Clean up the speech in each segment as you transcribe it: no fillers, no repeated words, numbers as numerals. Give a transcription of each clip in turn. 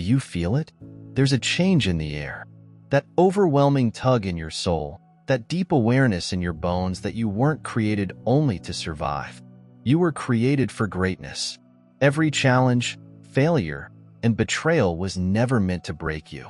you feel it? There's a change in the air. That overwhelming tug in your soul, that deep awareness in your bones that you weren't created only to survive. You were created for greatness. Every challenge, failure, and betrayal was never meant to break you.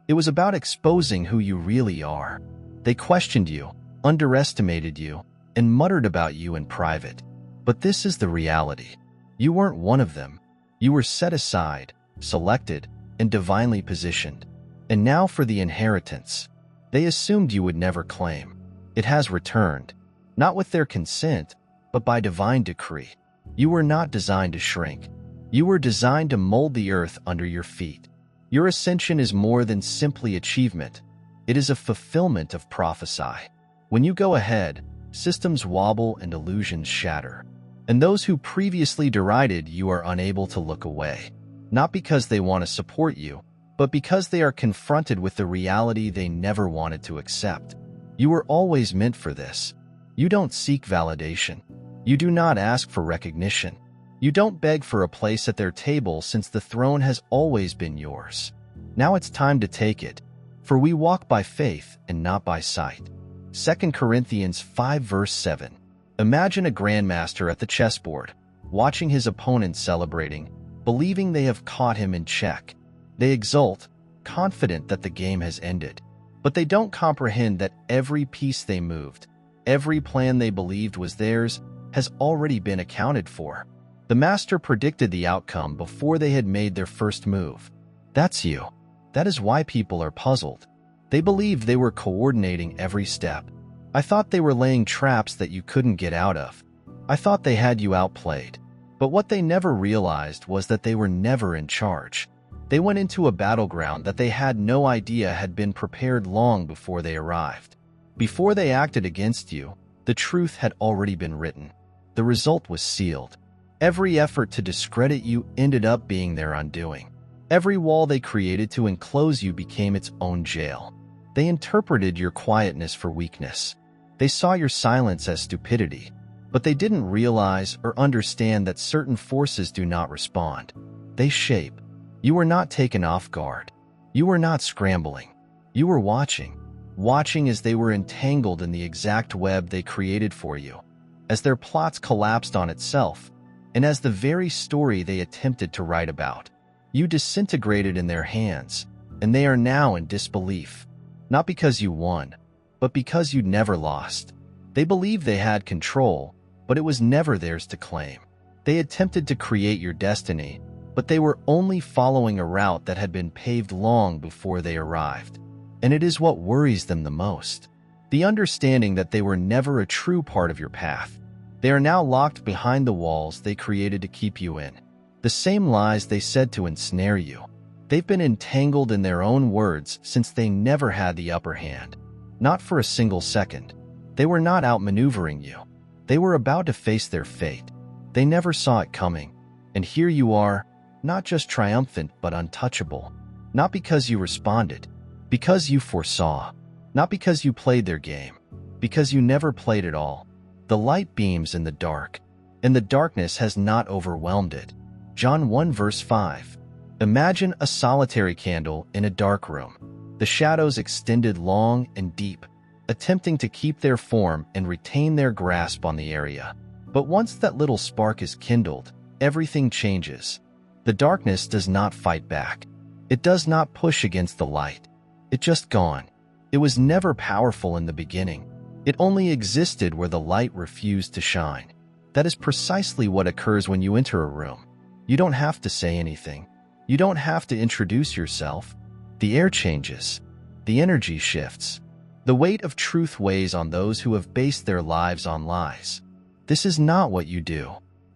It was about exposing who you really are. They questioned you, underestimated you, and muttered about you in private. But this is the reality. You weren't one of them. You were set aside, selected, and divinely positioned. And now for the inheritance. They assumed you would never claim. It has returned, not with their consent, but by divine decree. You were not designed to shrink. You were designed to mold the earth under your feet. Your ascension is more than simply achievement. It is a fulfillment of prophecy. When you go ahead, systems wobble and illusions shatter. And those who previously derided you are unable to look away. Not because they want to support you, but because they are confronted with the reality they never wanted to accept. You were always meant for this. You don't seek validation. You do not ask for recognition. You don't beg for a place at their table since the throne has always been yours. Now it's time to take it, for we walk by faith and not by sight. 2 Corinthians 5 verse 7. Imagine a grandmaster at the chessboard, watching his opponent celebrating, believing they have caught him in check. They exult, confident that the game has ended. But they don't comprehend that every piece they moved, every plan they believed was theirs, has already been accounted for. The master predicted the outcome before they had made their first move. That's you. That is why people are puzzled. They believed they were coordinating every step. I thought they were laying traps that you couldn't get out of. I thought they had you outplayed. But what they never realized was that they were never in charge. They went into a battleground that they had no idea had been prepared long before they arrived. Before they acted against you, the truth had already been written. The result was sealed. Every effort to discredit you ended up being their undoing. Every wall they created to enclose you became its own jail. They interpreted your quietness for weakness. They saw your silence as stupidity, but they didn't realize or understand that certain forces do not respond. They shape. You were not taken off guard. You were not scrambling. You were watching as they were entangled in the exact web they created for you, as their plots collapsed on itself, and as the very story they attempted to write about. You disintegrated in their hands, and they are now in disbelief, not because you won, but because you never lost. They believed they had control, but it was never theirs to claim. They attempted to create your destiny, but they were only following a route that had been paved long before they arrived. And it is what worries them the most. The understanding that they were never a true part of your path. They are now locked behind the walls they created to keep you in. The same lies they said to ensnare you. They've been entangled in their own words since they never had the upper hand. Not for a single second. They were not outmaneuvering you. They were about to face their fate. They never saw it coming. And here you are, not just triumphant but untouchable. Not because you responded, because you foresaw. Not because you played their game, because you never played at all. The light beams in the dark, and the darkness has not overwhelmed it. John 1 verse 5. Imagine a solitary candle in a dark room. The shadows extended long and deep, attempting to keep their form and retain their grasp on the area. But once that little spark is kindled, everything changes. The darkness does not fight back. It does not push against the light. It just gone. It was never powerful in the beginning. It only existed where the light refused to shine. That is precisely what occurs when you enter a room. You don't have to say anything. You don't have to introduce yourself. The air changes. The energy shifts. The weight of truth weighs on those who have based their lives on lies. This is not what you do.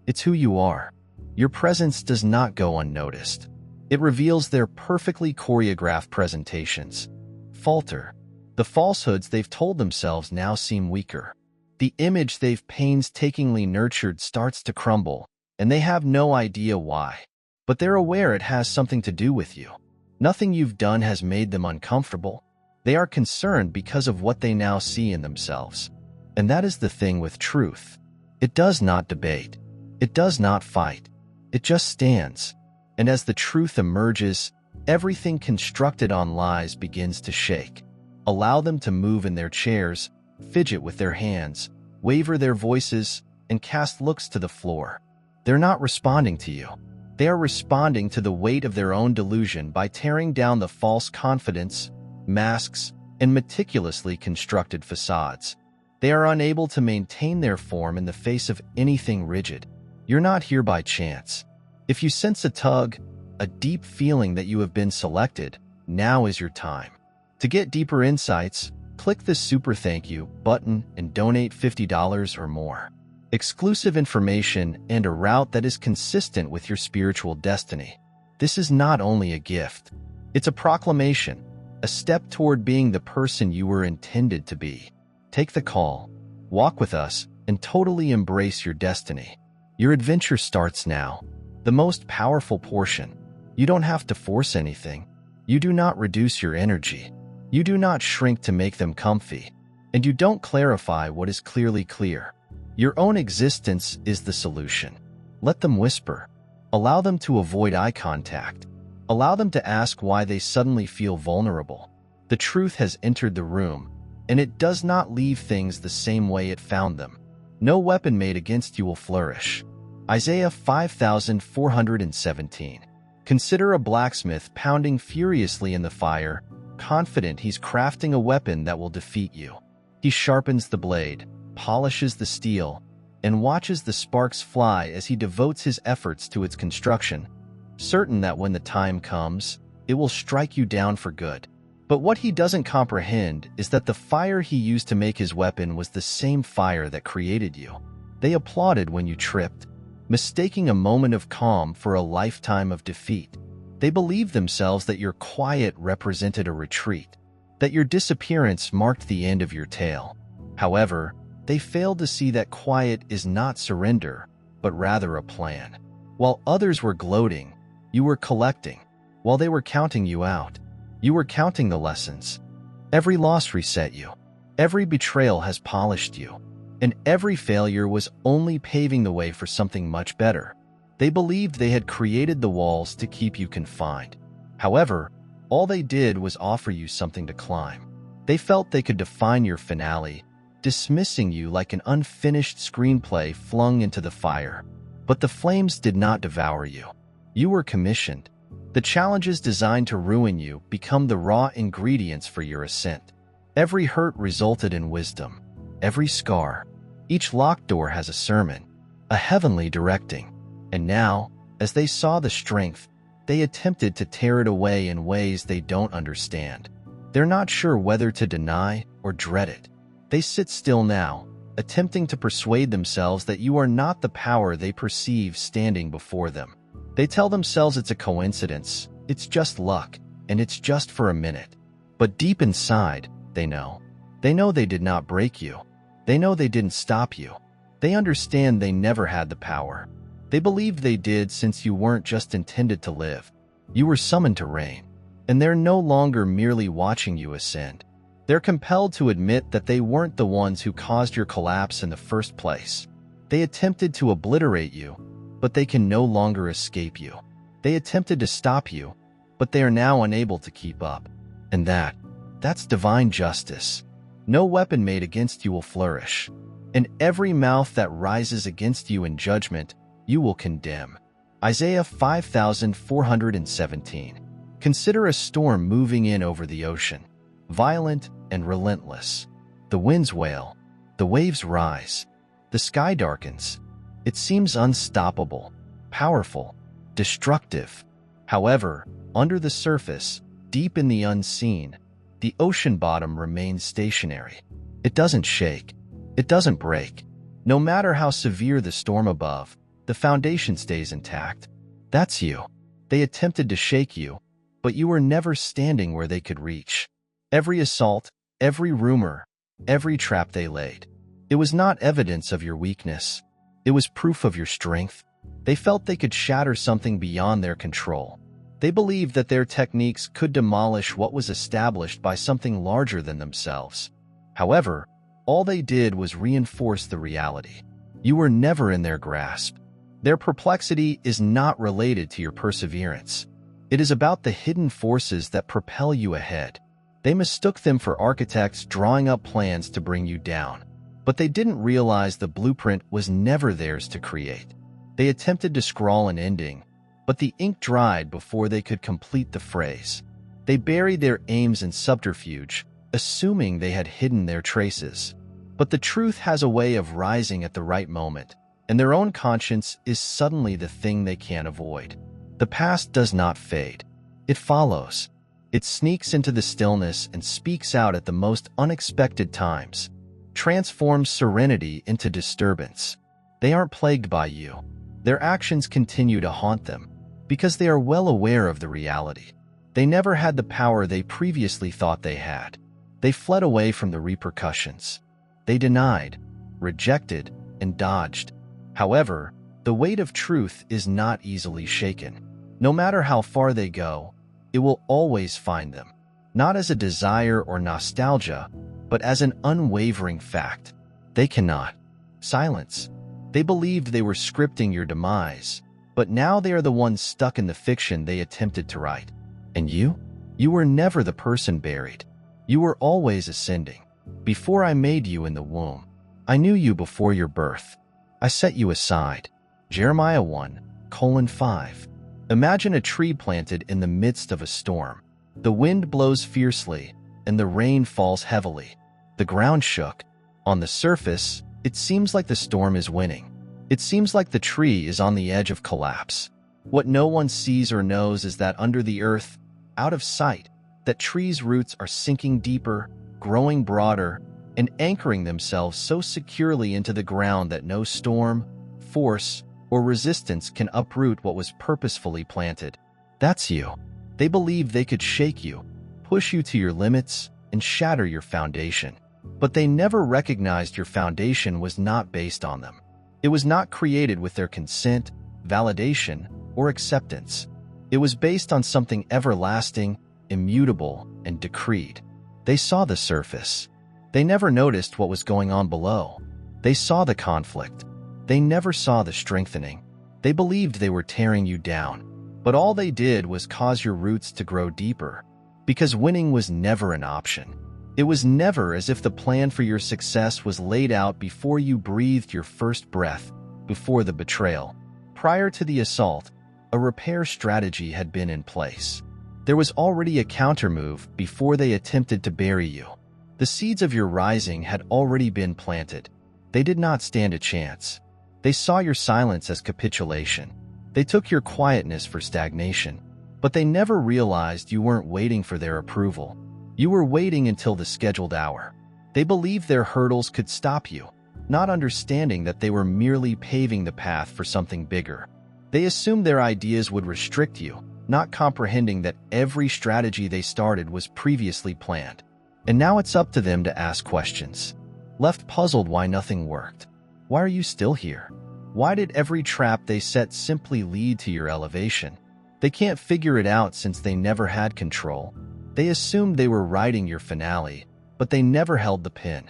It's who you are. Your presence does not go unnoticed. It reveals their perfectly choreographed presentations. Falter. The falsehoods they've told themselves now seem weaker. The image they've painstakingly nurtured starts to crumble, and they have no idea why. But they're aware it has something to do with you. Nothing you've done has made them uncomfortable. They are concerned because of what they now see in themselves. And that is the thing with truth. It does not debate. It does not fight. It just stands. And as the truth emerges, Everything constructed on lies begins to shake. Allow them to move in their chairs, fidget with their hands, waver their voices, and cast looks to the floor. They're not responding to you. They are responding to the weight of their own delusion by tearing down the false confidence, masks, and meticulously constructed facades. They are unable to maintain their form in the face of anything rigid. You're not here by chance. If you sense a tug, a deep feeling that you have been selected, now is your time. To get deeper insights, click the Super Thank You button and donate $50 or more. Exclusive information and a route that is consistent with your spiritual destiny. This is not only a gift, it's a proclamation, a step toward being the person you were intended to be. Take the call, walk with us, and totally embrace your destiny. Your adventure starts now. The most powerful portion. You don't have to force anything. You do not reduce your energy. You do not shrink to make them comfy. And you don't clarify what is clearly clear. Your own existence is the solution. Let them whisper. Allow them to avoid eye contact. Allow them to ask why they suddenly feel vulnerable. The truth has entered the room, and it does not leave things the same way it found them. No weapon made against you will flourish. Isaiah 5417. Consider a blacksmith pounding furiously in the fire, confident he's crafting a weapon that will defeat you. He sharpens the blade, polishes the steel, and watches the sparks fly as he devotes his efforts to its construction, certain that when the time comes, it will strike you down for good. But what he doesn't comprehend is that the fire he used to make his weapon was the same fire that created you. They applauded when you tripped, mistaking a moment of calm for a lifetime of defeat. They believed themselves that your quiet represented a retreat, that your disappearance marked the end of your tale. However, they failed to see that quiet is not surrender, but rather a plan. While others were gloating, you were collecting. While they were counting you out, you were counting the lessons. Every loss reset you. Every betrayal has polished you. And every failure was only paving the way for something much better. They believed they had created the walls to keep you confined. However, all they did was offer you something to climb. They felt they could define your finale, dismissing you like an unfinished screenplay flung into the fire. But the flames did not devour you. You were commissioned. The challenges designed to ruin you become the raw ingredients for your ascent. Every hurt resulted in wisdom. Every scar, each locked door has a sermon, a heavenly directing. And now, as they saw the strength, they attempted to tear it away in ways they don't understand. They're not sure whether to deny or dread it. They sit still now, attempting to persuade themselves that you are not the power they perceive standing before them. They tell themselves it's a coincidence, it's just luck, and it's just for a minute. But deep inside, they know. They know they did not break you. They know they didn't stop you. They understand they never had the power. They believed they did since you weren't just intended to live. You were summoned to reign. And they're no longer merely watching you ascend. They're compelled to admit that they weren't the ones who caused your collapse in the first place. They attempted to obliterate you, but they can no longer escape you. They attempted to stop you, but they are now unable to keep up. And that's divine justice. No weapon made against you will flourish. And every mouth that rises against you in judgment, you will condemn. Isaiah 5417. Consider a storm moving in over the ocean, violent and relentless. The winds wail, the waves rise, the sky darkens. It seems unstoppable, powerful, destructive. However, under the surface, deep in the unseen, the ocean bottom remains stationary. It doesn't shake. It doesn't break. No matter how severe the storm above, the foundation stays intact. That's you. They attempted to shake you, but you were never standing where they could reach. Every assault, every rumor, every trap they laid, it was not evidence of your weakness. It was proof of your strength. They felt they could shatter something beyond their control. They believed that their techniques could demolish what was established by something larger than themselves. However, all they did was reinforce the reality. You were never in their grasp. Their perplexity is not related to your perseverance. It is about the hidden forces that propel you ahead. They mistook them for architects drawing up plans to bring you down. But they didn't realize the blueprint was never theirs to create. They attempted to scrawl an ending, but the ink dried before they could complete the phrase. They buried their aims in subterfuge, assuming they had hidden their traces. But the truth has a way of rising at the right moment, and their own conscience is suddenly the thing they can't avoid. The past does not fade. It follows. It sneaks into the stillness and speaks out at the most unexpected times, transforms serenity into disturbance. They aren't plagued by you. Their actions continue to haunt them, because they are well aware of the reality. They never had the power they previously thought they had. They fled away from the repercussions. They denied, rejected, and dodged. However, the weight of truth is not easily shaken. No matter how far they go, it will always find them, not as a desire or nostalgia, but as an unwavering fact. They cannot silence. They believed they were scripting your demise, but now they are the ones stuck in the fiction they attempted to write. And you? You were never the person buried. You were always ascending. Before I made you in the womb, I knew you before your birth. I set you aside. Jeremiah 1:5. Imagine a tree planted in the midst of a storm. The wind blows fiercely, and the rain falls heavily. The ground shook. On the surface, it seems like the storm is winning. It seems like the tree is on the edge of collapse. What no one sees or knows is that under the earth, out of sight, that trees' roots are sinking deeper, growing broader, and anchoring themselves so securely into the ground that no storm, force, or resistance can uproot what was purposefully planted. That's you. They believed they could shake you, push you to your limits, and shatter your foundation. But they never recognized your foundation was not based on them. It was not created with their consent, validation, or acceptance. It was based on something everlasting, immutable, and decreed. They saw the surface. They never noticed what was going on below. They saw the conflict. They never saw the strengthening. They believed they were tearing you down. But all they did was cause your roots to grow deeper. Because winning was never an option. It was never as if the plan for your success was laid out before you breathed your first breath, before the betrayal. Prior to the assault, a repair strategy had been in place. There was already a countermove before they attempted to bury you. The seeds of your rising had already been planted. They did not stand a chance. They saw your silence as capitulation. They took your quietness for stagnation. But they never realized you weren't waiting for their approval. You were waiting until the scheduled hour. They believed their hurdles could stop you, not understanding that they were merely paving the path for something bigger. They assumed their ideas would restrict you, not comprehending that every strategy they started was previously planned. And now it's up to them to ask questions. Left puzzled why nothing worked. Why are you still here? Why did every trap they set simply lead to your elevation? They can't figure it out since they never had control. They assumed they were writing your finale, but they never held the pen.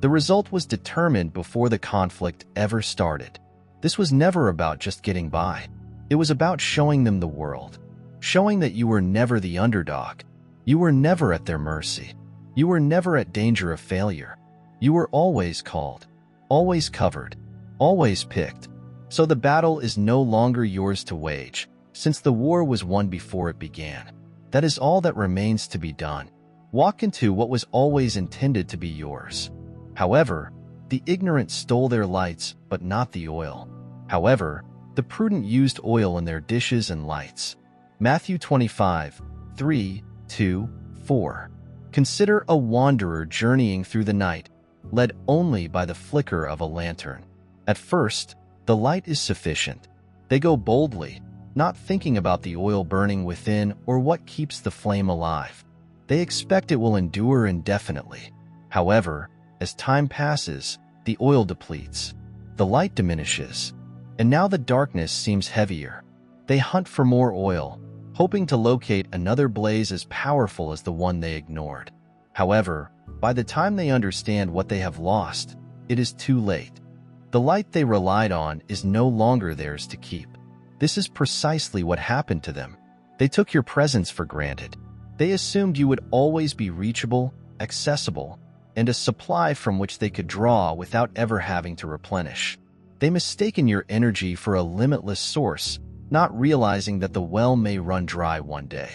The result was determined before the conflict ever started. This was never about just getting by. It was about showing them the world. Showing that you were never the underdog. You were never at their mercy. You were never at danger of failure. You were always called, always covered, always picked. So the battle is no longer yours to wage, since the war was won before it began. That is all that remains to be done. Walk into what was always intended to be yours. However, the ignorant stole their lights, but not the oil. However, the prudent used oil in their dishes and lights. Matthew 25:3-4. Consider a wanderer journeying through the night, led only by the flicker of a lantern. At first, the light is sufficient. They go boldly, not thinking about the oil burning within or what keeps the flame alive. They expect it will endure indefinitely. However, as time passes, the oil depletes. The light diminishes, and now the darkness seems heavier. They hunt for more oil, hoping to locate another blaze as powerful as the one they ignored. However, by the time they understand what they have lost, it is too late. The light they relied on is no longer theirs to keep. This is precisely what happened to them. They took your presence for granted. They assumed you would always be reachable, accessible, and a supply from which they could draw without ever having to replenish. They mistaken your energy for a limitless source, not realizing that the well may run dry one day.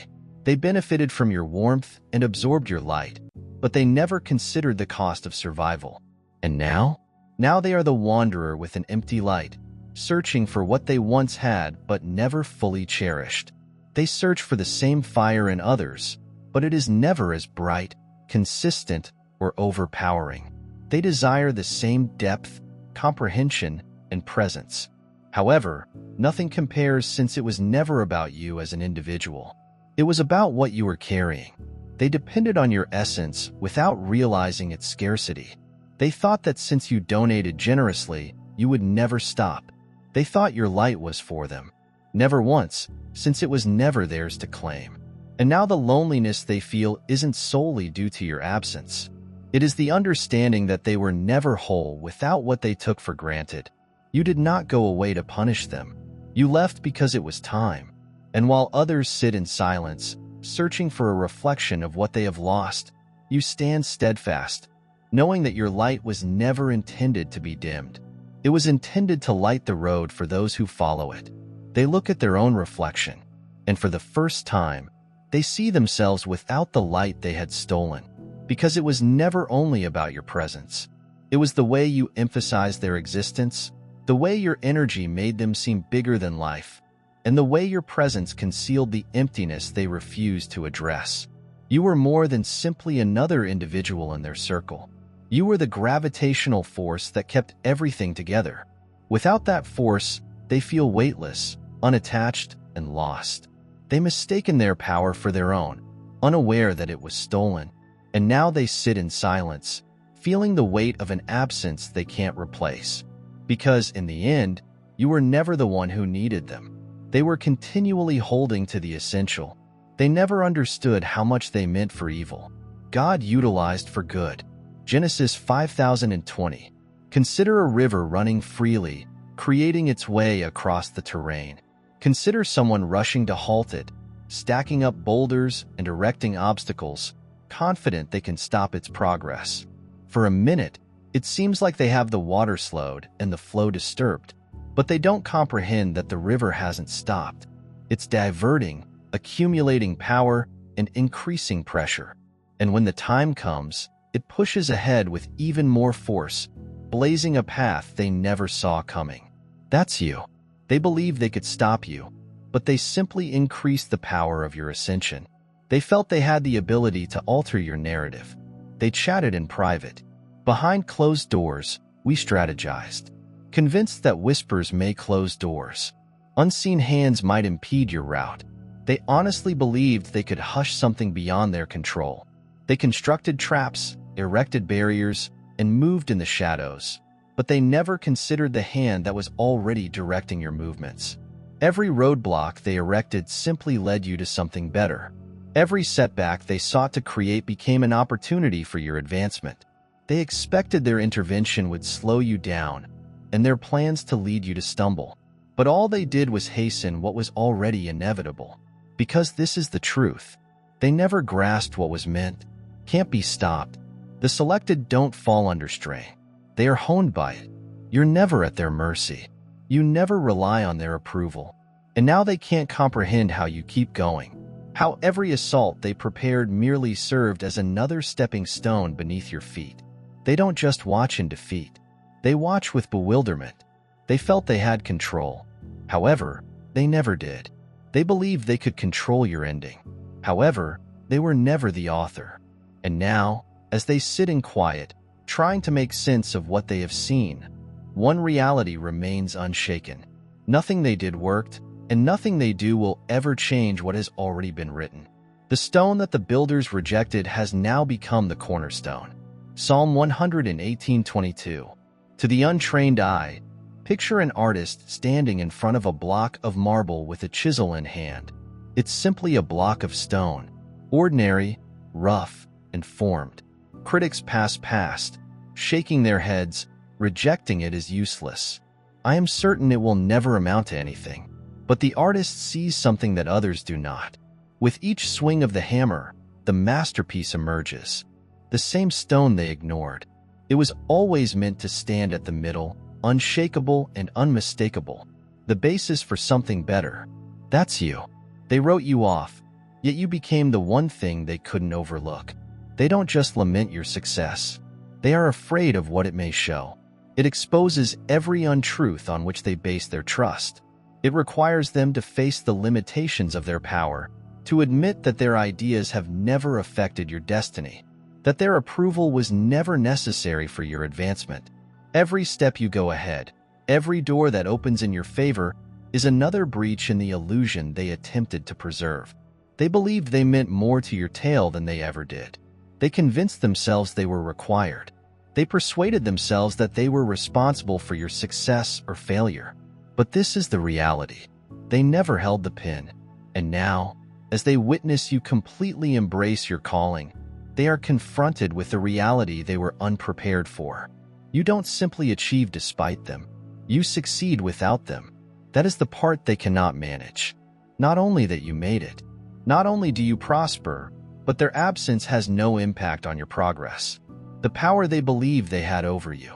They benefited from your warmth and absorbed your light, but they never considered the cost of survival. And now? Now they are the wanderer with an empty light, searching for what they once had but never fully cherished. They search for the same fire in others, but it is never as bright, consistent, or overpowering. They desire the same depth, comprehension, and presence. However, nothing compares since it was never about you as an individual. It was about what you were carrying. They depended on your essence without realizing its scarcity. They thought that since you donated generously, you would never stop. They thought your light was for them. Never once, since it was never theirs to claim. And now the loneliness they feel isn't solely due to your absence. It is the understanding that they were never whole without what they took for granted. You did not go away to punish them. You left because it was time. And while others sit in silence, searching for a reflection of what they have lost, you stand steadfast, knowing that your light was never intended to be dimmed. It was intended to light the road for those who follow it. They look at their own reflection, and for the first time, they see themselves without the light they had stolen, because it was never only about your presence. It was the way you emphasized their existence, the way your energy made them seem bigger than life, and the way your presence concealed the emptiness they refused to address. You were more than simply another individual in their circle. You were the gravitational force that kept everything together. Without that force, they feel weightless, unattached, and lost. They mistaken their power for their own, unaware that it was stolen, and now they sit in silence, feeling the weight of an absence they can't replace. Because, in the end, you were never the one who needed them. They were continually holding to the essential. They never understood how much they meant for evil. God utilized for good. Genesis 5020. Consider a river running freely, creating its way across the terrain. Consider someone rushing to halt it, stacking up boulders and erecting obstacles, confident they can stop its progress. For a minute, it seems like they have the water slowed and the flow disturbed, but they don't comprehend that the river hasn't stopped. It's diverting, accumulating power, and increasing pressure. And when the time comes, it pushes ahead with even more force, blazing a path they never saw coming. That's you. They believed they could stop you, but they simply increased the power of your ascension. They felt they had the ability to alter your narrative. They chatted in private. Behind closed doors, we strategized. Convinced that whispers may close doors. Unseen hands might impede your route. They honestly believed they could hush something beyond their control. They constructed traps, erected barriers, and moved in the shadows. But they never considered the hand that was already directing your movements. Every roadblock they erected simply led you to something better. Every setback they sought to create became an opportunity for your advancement. They expected their intervention would slow you down, and their plans to lead you to stumble. But all they did was hasten what was already inevitable. Because this is the truth. They never grasped what was meant. Can't be stopped. The selected don't fall under strain. They are honed by it. You're never at their mercy. You never rely on their approval. And now they can't comprehend how you keep going. How every assault they prepared merely served as another stepping stone beneath your feet. They don't just watch in defeat. They watch with bewilderment. They felt they had control. However, they never did. They believed they could control your ending. However, they were never the author. And now, as they sit in quiet, trying to make sense of what they have seen, one reality remains unshaken. Nothing they did worked, and nothing they do will ever change what has already been written. The stone that the builders rejected has now become the cornerstone. Psalm 118:22. To the untrained eye, picture an artist standing in front of a block of marble with a chisel in hand. It's simply a block of stone, ordinary, rough, and formed. Critics pass past, shaking their heads, rejecting it as useless. I am certain it will never amount to anything. But the artist sees something that others do not. With each swing of the hammer, the masterpiece emerges. The same stone they ignored. It was always meant to stand at the middle, unshakable and unmistakable. The basis for something better. That's you. They wrote you off, yet you became the one thing they couldn't overlook. They don't just lament your success. They are afraid of what it may show. It exposes every untruth on which they base their trust. It requires them to face the limitations of their power, to admit that their ideas have never affected your destiny, that their approval was never necessary for your advancement. Every step you go ahead, every door that opens in your favor, is another breach in the illusion they attempted to preserve. They believed they meant more to your tale than they ever did. They convinced themselves they were required. They persuaded themselves that they were responsible for your success or failure. But this is the reality. They never held the pin. And now, as they witness you completely embrace your calling, they are confronted with the reality they were unprepared for. You don't simply achieve despite them. You succeed without them. That is the part they cannot manage. Not only that you made it, not only do you prosper, but their absence has no impact on your progress. The power they believed they had over you,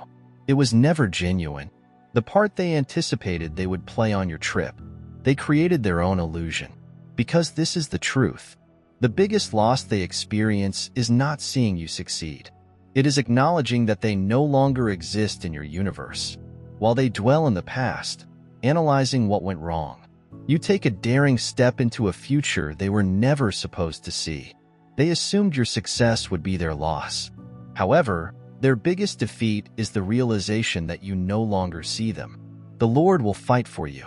it was never genuine. The part they anticipated they would play on your trip, they created their own illusion. Because this is the truth. The biggest loss they experience is not seeing you succeed. It is acknowledging that they no longer exist in your universe. While they dwell in the past, analyzing what went wrong, you take a daring step into a future they were never supposed to see. They assumed your success would be their loss. However, their biggest defeat is the realization that you no longer see them. The Lord will fight for you.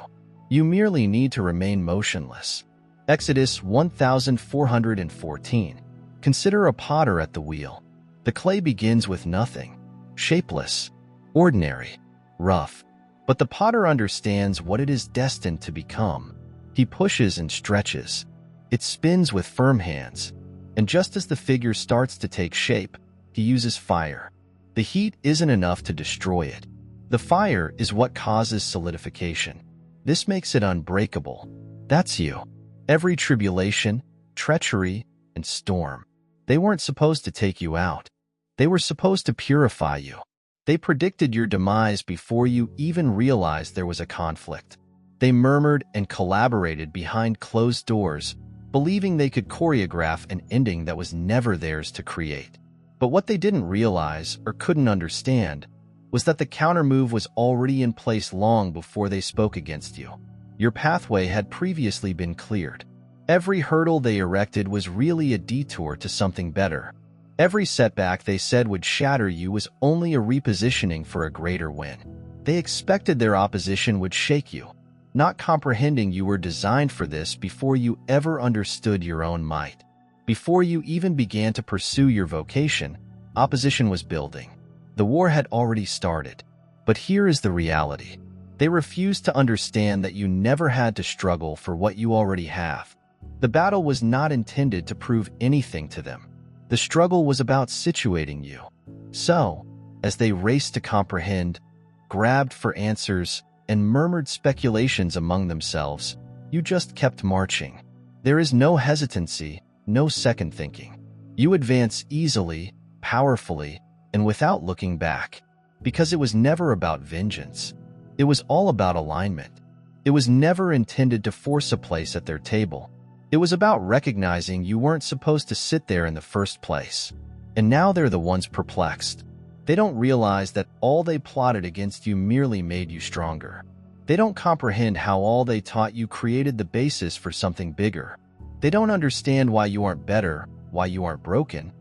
You merely need to remain motionless. Exodus 1414. Consider a potter at the wheel. The clay begins with nothing, shapeless, ordinary, rough. But the potter understands what it is destined to become. He pushes and stretches. It spins with firm hands. And just as the figure starts to take shape, he uses fire. The heat isn't enough to destroy it. The fire is what causes solidification. This makes it unbreakable. That's you. Every tribulation, treachery, and storm. They weren't supposed to take you out. They were supposed to purify you. They predicted your demise before you even realized there was a conflict. They murmured and collaborated behind closed doors, believing they could choreograph an ending that was never theirs to create. But what they didn't realize or couldn't understand was that the countermove was already in place long before they spoke against you. Your pathway had previously been cleared. Every hurdle they erected was really a detour to something better. Every setback they said would shatter you was only a repositioning for a greater win. They expected their opposition would shake you, not comprehending you were designed for this before you ever understood your own might. Before you even began to pursue your vocation, opposition was building. The war had already started. But here is the reality. They refused to understand that you never had to struggle for what you already have. The battle was not intended to prove anything to them. The struggle was about situating you. So, as they raced to comprehend, grabbed for answers, and murmured speculations among themselves, you just kept marching. There is no hesitancy, no second thinking. You advance easily, powerfully, and without looking back. Because it was never about vengeance. It was all about alignment. It was never intended to force a place at their table. It was about recognizing you weren't supposed to sit there in the first place. And now they're the ones perplexed. They don't realize that all they plotted against you merely made you stronger. They don't comprehend how all they taught you created the basis for something bigger. They don't understand why you aren't better, why you aren't broken,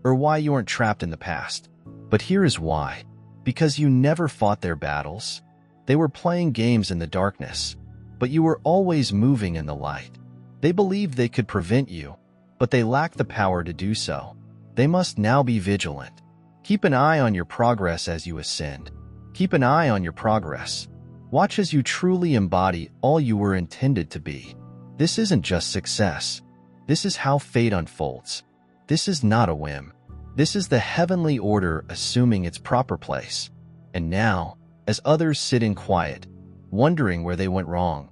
or why you aren't trapped in the past. But here is why. Because you never fought their battles. They were playing games in the darkness, but you were always moving in the light. They believed they could prevent you, but they lacked the power to do so. They must now be vigilant. Keep an eye on your progress as you ascend. Keep an eye on your progress. Watch as you truly embody all you were intended to be. This isn't just success. This is how fate unfolds. This is not a whim. This is the heavenly order assuming its proper place. And now, as others sit in quiet, wondering where they went wrong,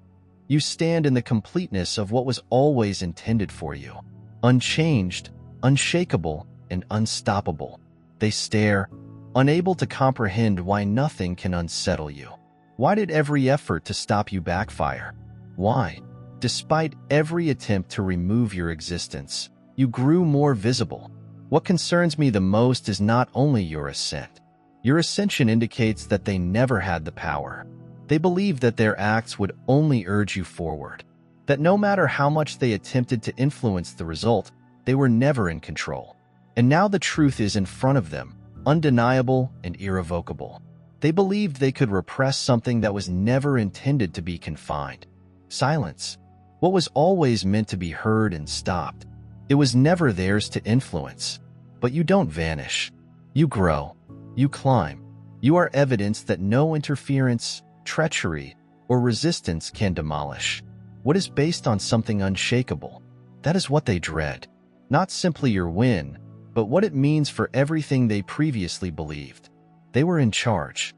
You stand in the completeness of what was always intended for you. Unchanged, unshakable, and unstoppable. They stare, unable to comprehend why nothing can unsettle you. Why did every effort to stop you backfire? Why, despite every attempt to remove your existence, you grew more visible? What concerns me the most is not only your ascent. Your ascension indicates that they never had the power. They believed that their acts would only urge you forward, that no matter how much they attempted to influence the result, they were never in control. And now the truth is in front of them, undeniable and irrevocable. They believed they could repress something that was never intended to be confined. Silence. What was always meant to be heard and stopped. It was never theirs to influence. But you don't vanish. You grow. You climb. You are evidence that no interference, treachery, or resistance can demolish. What is based on something unshakable? That is what they dread. Not simply your win, but what it means for everything they previously believed. They were in charge.